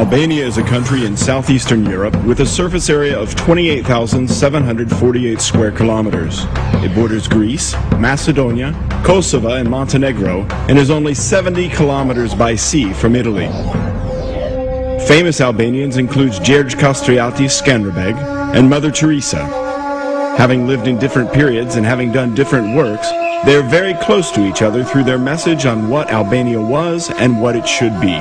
Albania is a country in southeastern Europe with a surface area of 28,748 square kilometers. It borders Greece, Macedonia, Kosovo, and Montenegro, and is only 70 kilometers by sea from Italy. Famous Albanians include Gjergj Kastriati Skanderbeg and Mother Teresa. Having lived in different periods and having done different works, they are very close to each other through their message on what Albania was and what it should be.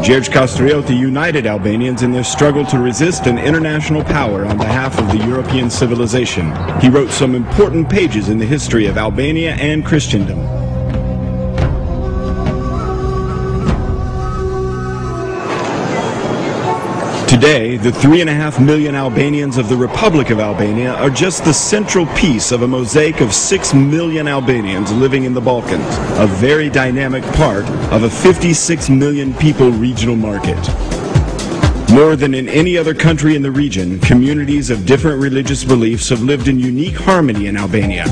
Gjergj Kastrioti united Albanians in their struggle to resist an international power on behalf of the European civilization. He wrote some important pages in the history of Albania and Christendom. Today, the 3.5 million Albanians of the Republic of Albania are just the central piece of a mosaic of 6 million Albanians living in the Balkans, a very dynamic part of a 56 million people regional market. More than in any other country in the region, communities of different religious beliefs have lived in unique harmony in Albania.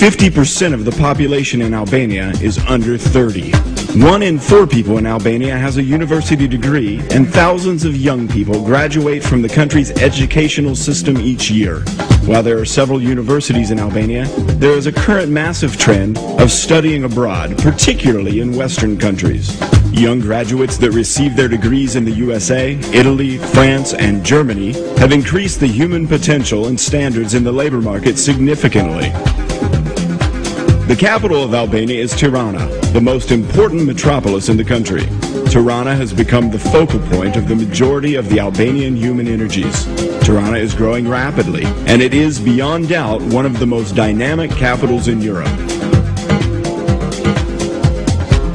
50% of the population in Albania is under 30. 1 in 4 people in Albania has a university degree, and thousands of young people graduate from the country's educational system each year. While there are several universities in Albania, there is a current massive trend of studying abroad, particularly in Western countries. Young graduates that receive their degrees in the USA, Italy, France, and Germany have increased the human potential and standards in the labor market significantly. The capital of Albania is Tirana, the most important metropolis in the country. Tirana has become the focal point of the majority of the Albanian human energies. Tirana is growing rapidly, and it is beyond doubt one of the most dynamic capitals in Europe.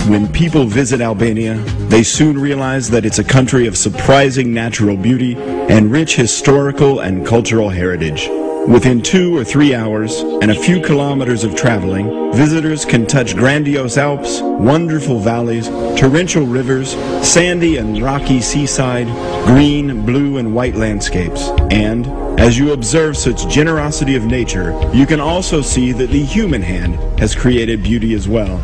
When people visit Albania, they soon realize that it's a country of surprising natural beauty and rich historical and cultural heritage. Within 2 or 3 hours and a few kilometers of traveling, visitors can touch grandiose Alps, wonderful valleys, torrential rivers, sandy and rocky seaside, green, blue, and white landscapes. And as you observe such generosity of nature, you can also see that the human hand has created beauty as well.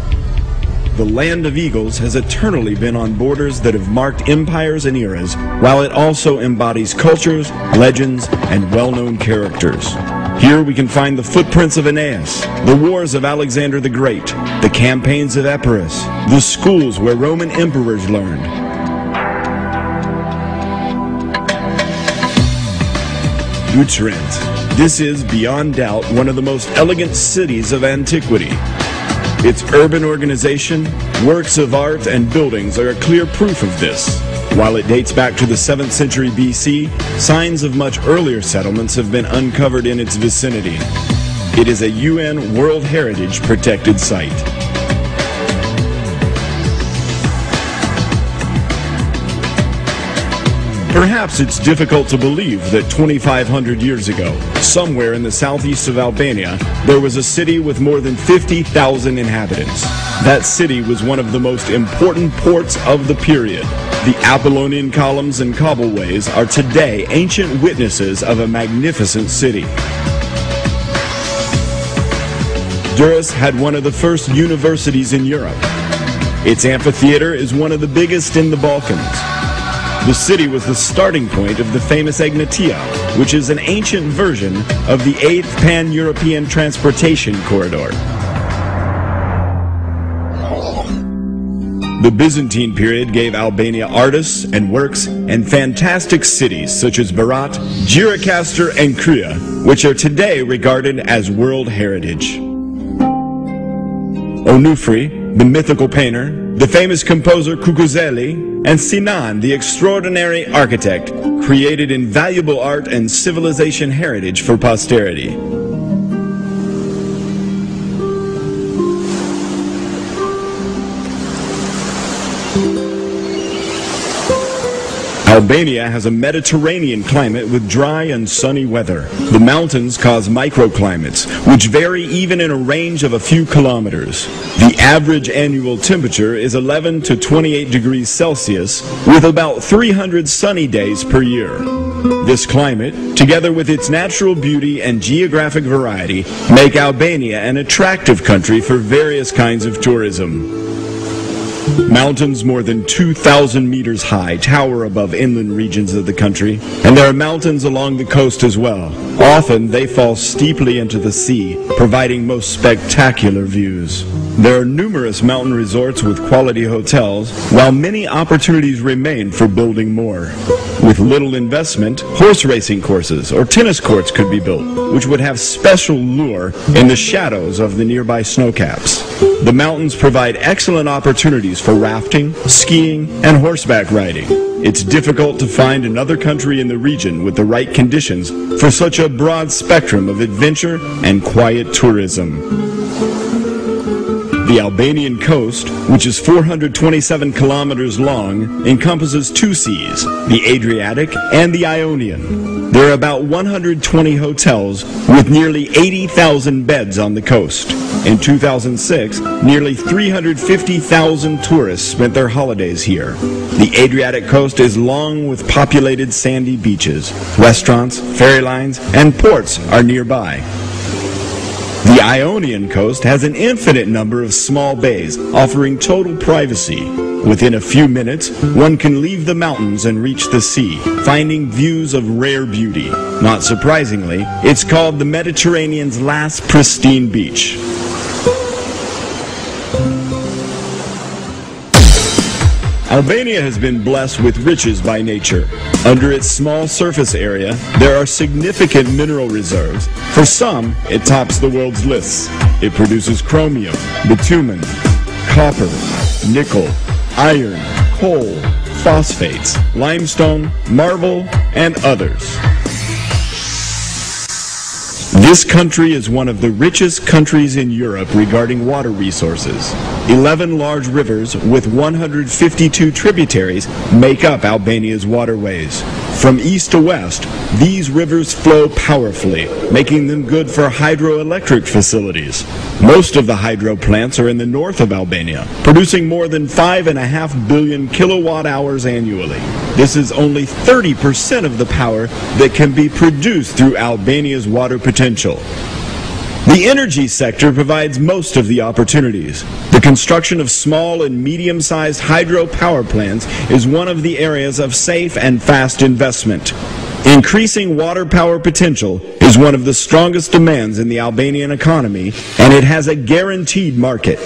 The land of eagles has eternally been on borders that have marked empires and eras, while it also embodies cultures, legends, and well-known characters. Here we can find the footprints of Aeneas, the wars of Alexander the Great, the campaigns of Epirus, the schools where Roman emperors learned. Utrecht. This is, beyond doubt, one of the most elegant cities of antiquity. Its urban organization, works of art, and buildings are a clear proof of this. While it dates back to the 7th century BC, signs of much earlier settlements have been uncovered in its vicinity. It is a UN World Heritage protected site. Perhaps it's difficult to believe that 2,500 years ago, somewhere in the southeast of Albania, there was a city with more than 50,000 inhabitants. That city was one of the most important ports of the period. The Apollonian columns and cobbleways are today ancient witnesses of a magnificent city. Durrës had one of the first universities in Europe. Its amphitheater is one of the biggest in the Balkans. The city was the starting point of the famous Egnatia, which is an ancient version of the 8th Pan-European Transportation Corridor. The Byzantine period gave Albania artists and works and fantastic cities such as Berat, Gjirokastër, and Krye, which are today regarded as World Heritage. Onufri, the mythical painter, the famous composer Kukuzeli, and Sinan, the extraordinary architect, created invaluable art and civilization heritage for posterity. Albania has a Mediterranean climate with dry and sunny weather. The mountains cause microclimates, which vary even in a range of a few kilometers. The average annual temperature is 11 to 28 degrees Celsius, with about 300 sunny days per year. This climate, together with its natural beauty and geographic variety, make Albania an attractive country for various kinds of tourism. Mountains more than 2,000 meters high tower above inland regions of the country, and there are mountains along the coast as well. Often they fall steeply into the sea, providing most spectacular views. There are numerous mountain resorts with quality hotels, while many opportunities remain for building more. With little investment, horse racing courses or tennis courts could be built, which would have special lure in the shadows of the nearby snowcaps. The mountains provide excellent opportunities for rafting, skiing, and horseback riding. It's difficult to find another country in the region with the right conditions for such a broad spectrum of adventure and quiet tourism. The Albanian coast, which is 427 kilometers long, encompasses two seas, the Adriatic and the Ionian. There are about 120 hotels with nearly 80,000 beds on the coast. In 2006, nearly 350,000 tourists spent their holidays here. The Adriatic coast is long with populated sandy beaches. Restaurants, ferry lines, and ports are nearby. The Ionian coast has an infinite number of small bays, offering total privacy. Within a few minutes, one can leave the mountains and reach the sea, finding views of rare beauty. Not surprisingly, it's called the Mediterranean's last pristine beach. Albania has been blessed with riches by nature. Under its small surface area, there are significant mineral reserves. For some, it tops the world's lists. It produces chromium, bitumen, copper, nickel, iron, coal, phosphates, limestone, marble, and others. This country is one of the richest countries in Europe regarding water resources. 11 large rivers with 152 tributaries make up Albania's waterways. From east to west, these rivers flow powerfully, making them good for hydroelectric facilities. Most of the hydro plants are in the north of Albania, producing more than 5.5 billion kilowatt hours annually. This is only 30% of the power that can be produced through Albania's water potential. The energy sector provides most of the opportunities. The construction of small and medium-sized hydro power plants is one of the areas of safe and fast investment. Increasing water power potential is one of the strongest demands in the Albanian economy, and it has a guaranteed market.